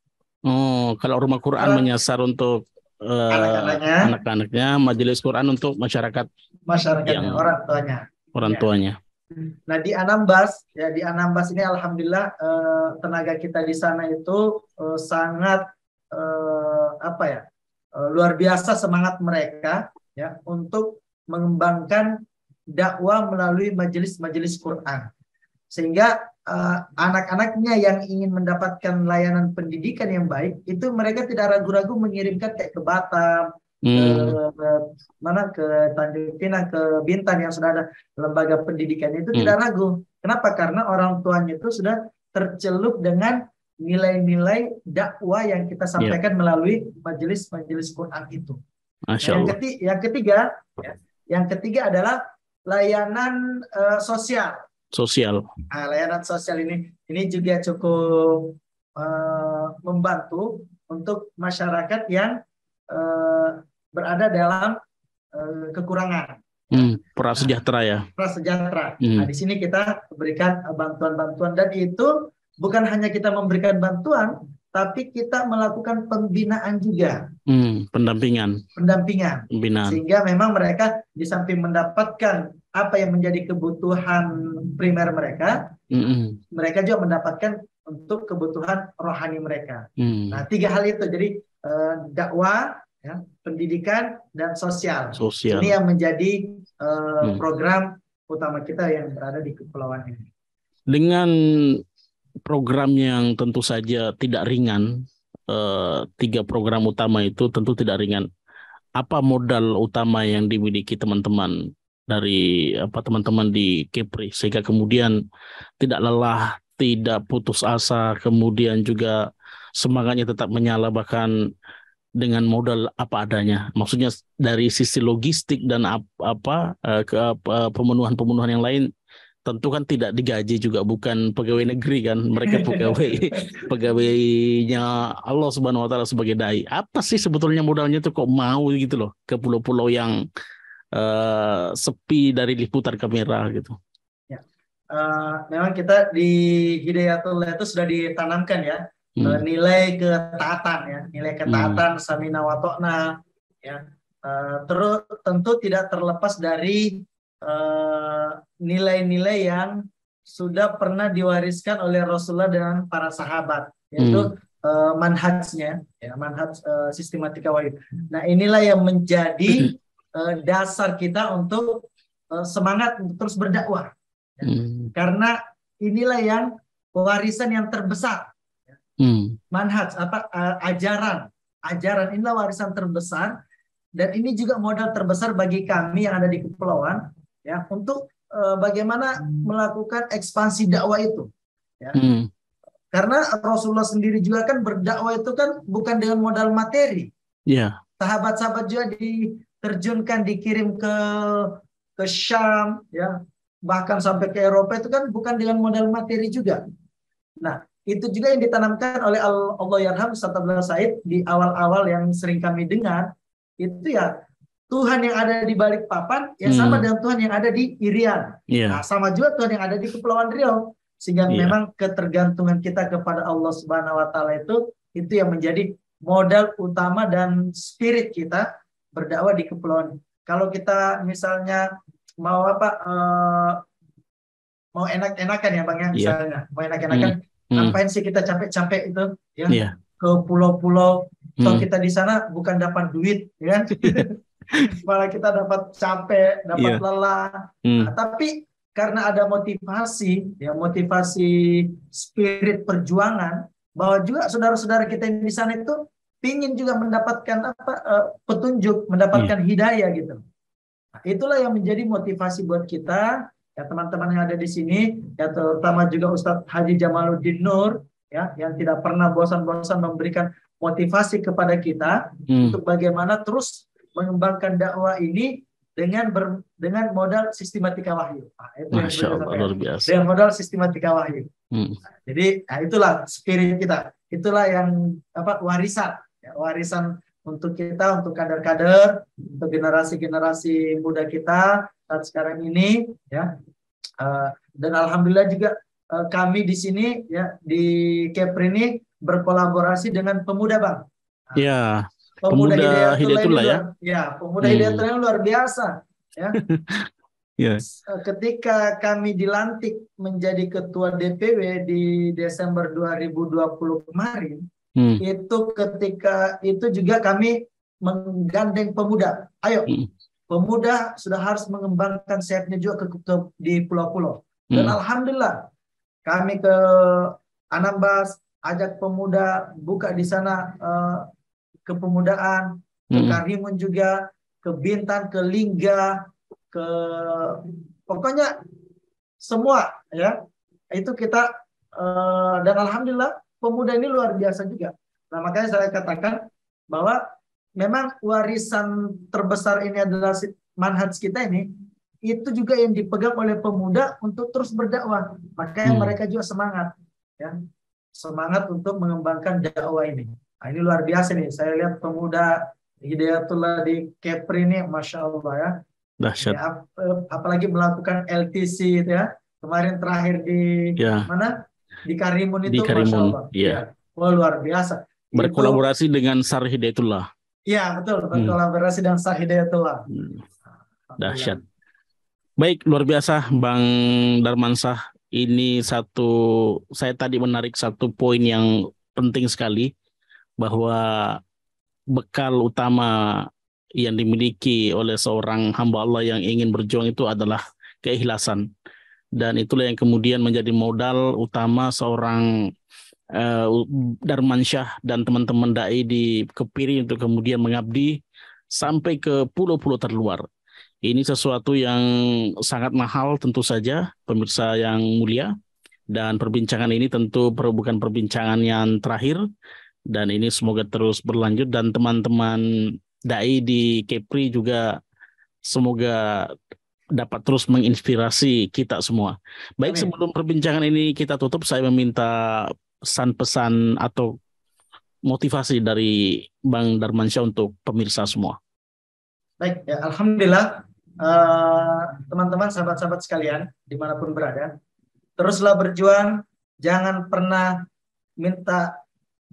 Speaker 2: Oh, kalau rumah Quran menyasar untuk anak-anaknya, majelis Quran untuk masyarakatnya,
Speaker 1: orang tuanya.
Speaker 2: Orang tuanya.
Speaker 1: Nah, di Anambas ini alhamdulillah tenaga kita di sana itu sangat luar biasa semangat mereka ya untuk mengembangkan dakwah melalui majelis-majelis Quran, sehingga anak-anaknya yang ingin mendapatkan layanan pendidikan yang baik itu mereka tidak ragu-ragu mengirimkan kayak ke Batam, ke Tanjung Pinang, ke Bintan yang sudah ada lembaga pendidikan itu tidak ragu. Kenapa? Karena orang tuanya itu sudah tercelup dengan nilai-nilai dakwah yang kita sampaikan melalui majelis-majelis Quran itu. Nah, yang ketiga adalah layanan sosial. Nah, layanan sosial ini juga cukup membantu untuk masyarakat yang berada dalam kekurangan.
Speaker 2: Prasejahtera ya.
Speaker 1: Prasejahtera. Nah, di sini kita berikan bantuan-bantuan, dan itu bukan hanya kita memberikan bantuan, tapi kita melakukan pembinaan juga. Pendampingan. Sehingga memang mereka di samping mendapatkan apa yang menjadi kebutuhan primer mereka, mereka juga mendapatkan untuk kebutuhan rohani mereka. Nah, 3 hal itu. Jadi dakwah, ya, pendidikan, dan sosial. Ini yang menjadi program utama kita yang berada di kepulauan ini.
Speaker 2: Dengan program yang tentu saja tidak ringan, 3 program utama itu tentu tidak ringan. Apa modal utama yang dimiliki teman-teman dari teman-teman di Kepri sehingga kemudian tidak lelah, tidak putus asa, kemudian juga semangatnya tetap menyala bahkan dengan modal apa adanya? Maksudnya dari sisi logistik dan pemenuhan-pemenuhan yang lain, tentu kan tidak digaji juga, bukan pegawai negeri kan, mereka pegawainya Allah Subhanahu Wa Taala sebagai dai. Apa sih sebetulnya modalnya tuh kok mau gitu loh ke pulau-pulau yang sepi dari liputan kamera gitu?
Speaker 1: Ya, memang kita di Hidayatullah itu sudah ditanamkan ya. Nilai ketaatan, samina wa ta'na, ya. Terus tentu tidak terlepas dari nilai-nilai yang sudah pernah diwariskan oleh Rasulullah dan para sahabat, yaitu manhajnya, ya, manhaj sistematika wahyu. Nah, inilah yang menjadi dasar kita untuk semangat untuk terus berdakwah, ya. Karena inilah yang warisan yang terbesar. Manhaj ajaran inilah warisan terbesar, dan ini juga modal terbesar bagi kami yang ada di kepulauan, ya, untuk bagaimana melakukan ekspansi dakwah itu, ya. Karena Rasulullah sendiri juga kan berdakwah itu kan bukan dengan modal materi. Sahabat-sahabat juga diterjunkan, dikirim ke Syam, ya, bahkan sampai ke Eropa itu kan bukan dengan modal materi juga. Nah, itu juga yang ditanamkan oleh Allah Yarham Ustaz Abdullah Said di awal-awal yang sering kami dengar, itu ya Tuhan yang ada di Balikpapan ya sama dengan Tuhan yang ada di Irian. Nah, sama juga Tuhan yang ada di Kepulauan Riau. sehingga
Speaker 2: Iya.
Speaker 1: memang ketergantungan kita kepada Allah Subhanahu wa taala itu yang menjadi modal utama dan spirit kita berdakwah di kepulauan. Kalau kita misalnya mau mau enak-enakan ya Bang ya,
Speaker 2: Iya.
Speaker 1: misalnya mau enak-enakan, ngapain sih kita capek-capek itu ya
Speaker 2: Iya.
Speaker 1: ke pulau-pulau, toh
Speaker 2: Hmm.
Speaker 1: kita di sana bukan dapat duit ya kan? Malah kita dapat capek, dapat
Speaker 2: Iya.
Speaker 1: lelah.
Speaker 2: Hmm.
Speaker 1: Nah, tapi karena ada motivasi, ya motivasi spirit perjuangan, bahwa juga saudara-saudara kita yang di sana itu ingin juga mendapatkan petunjuk, mendapatkan hidayah gitu. Nah, itulah yang menjadi motivasi buat kita, ya teman-teman yang ada di sini, ya terutama juga Ustadz Haji Jamaluddin Nur, ya yang tidak pernah bosan-bosan memberikan motivasi kepada kita untuk bagaimana terus mengembangkan dakwah ini dengan modal sistematika wahyu. Nah, itu
Speaker 2: Masya
Speaker 1: yang
Speaker 2: Allah, luar biasa.
Speaker 1: dengan modal sistematika wahyu. Jadi itulah spirit kita, itulah yang warisan, ya, warisan untuk kita, untuk kader-kader, untuk generasi-generasi muda kita saat sekarang ini, ya. Dan alhamdulillah juga kami di sini, ya di Kepri ini berkolaborasi dengan pemuda Bang.
Speaker 2: Ya,
Speaker 1: Pemuda
Speaker 2: Hidayatullah ya.
Speaker 1: Ya, pemuda Hidayatullah luar biasa. Ya. Ketika kami dilantik menjadi ketua DPW di Desember 2020 kemarin, itu ketika itu juga kami menggandeng pemuda. Ayo, pemuda sudah harus mengembangkan sayapnya juga di pulau-pulau. Dan alhamdulillah kami ke Anambas, ajak pemuda buka di sana kepemudaan, ke Karimun juga, ke Bintan, ke Lingga, ke pokoknya semua ya. Itu kita dan alhamdulillah pemuda ini luar biasa juga. Nah, makanya saya katakan bahwa memang warisan terbesar ini adalah manhaj kita ini, itu juga yang dipegang oleh pemuda untuk terus berdakwah. Makanya mereka juga semangat ya. Semangat untuk mengembangkan dakwah ini. Nah, ini luar biasa nih. Saya lihat pemuda Hidayatullah di Kepri ini, Masya Allah ya.
Speaker 2: Dahsyat.
Speaker 1: Ya, apalagi melakukan LTC itu ya. Kemarin terakhir di mana? Di Karimun itu, Masya Allah. Ya. Wah, luar biasa.
Speaker 2: Berkolaborasi dengan Sar Hidayatullah.
Speaker 1: Iya, betul. Berkolaborasi dengan Sar Hidayatullah.
Speaker 2: Dahsyat. Baik, luar biasa Bang Darmansyah. Ini saya tadi menarik satu poin yang penting sekali, bahwa bekal utama yang dimiliki oleh seorang hamba Allah yang ingin berjuang itu adalah keikhlasan. Dan itulah yang kemudian menjadi modal utama seorang Darmansyah dan teman-teman dai di Kepri untuk kemudian mengabdi sampai ke pulau-pulau terluar. Ini sesuatu yang sangat mahal tentu saja, pemirsa yang mulia. Dan perbincangan ini tentu bukan perbincangan yang terakhir. Dan ini semoga terus berlanjut. Dan teman-teman dai di Kepri juga semoga dapat terus menginspirasi kita semua. Baik, sebelum perbincangan ini kita tutup, saya meminta pesan-pesan atau motivasi dari Bang Darmansyah untuk pemirsa semua.
Speaker 1: Baik, ya, alhamdulillah. Teman-teman, sahabat-sahabat sekalian dimanapun berada, teruslah berjuang, jangan pernah minta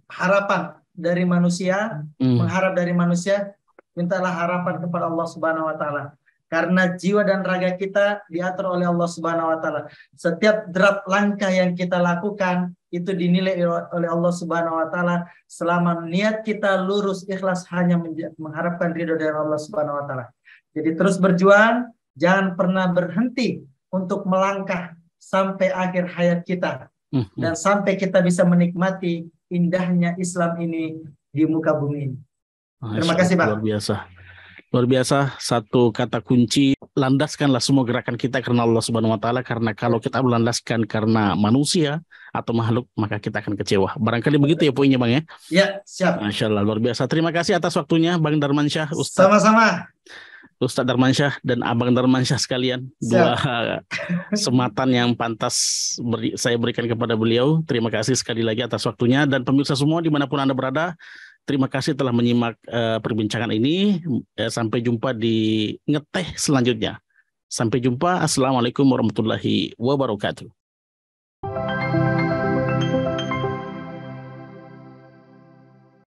Speaker 1: harapan dari manusia, mengharap dari manusia, mintalah harapan kepada Allah Subhanahu wa taala. Karena jiwa dan raga kita diatur oleh Allah Subhanahu wa taala. Setiap derap langkah yang kita lakukan itu dinilai oleh Allah Subhanahu wa taala selama niat kita lurus, ikhlas, hanya mengharapkan ridho dari Allah Subhanahu wa taala. Jadi terus berjuang, jangan pernah berhenti untuk melangkah sampai akhir hayat kita. Dan sampai kita bisa menikmati indahnya Islam ini di muka bumi ini. Terima kasih, Pak.
Speaker 2: Luar biasa. Luar biasa, satu kata kunci, landaskanlah semua gerakan kita karena Allah Subhanahu wa taala, karena kalau kita melandaskan karena manusia atau makhluk, maka kita akan kecewa. Barangkali begitu ya poinnya, Bang ya?
Speaker 1: Ya, siap.
Speaker 2: Masya Allah, luar biasa. Terima kasih atas waktunya Bang Darmansyah,
Speaker 1: Sama-sama.
Speaker 2: Ustadz Darmansyah dan Abang Darmansyah sekalian. Dua sematan yang pantas saya berikan kepada beliau. Terima kasih sekali lagi atas waktunya. Dan pemirsa semua dimanapun Anda berada, terima kasih telah menyimak perbincangan ini. Sampai jumpa di ngeteh selanjutnya. Sampai jumpa. Assalamualaikum warahmatullahi wabarakatuh.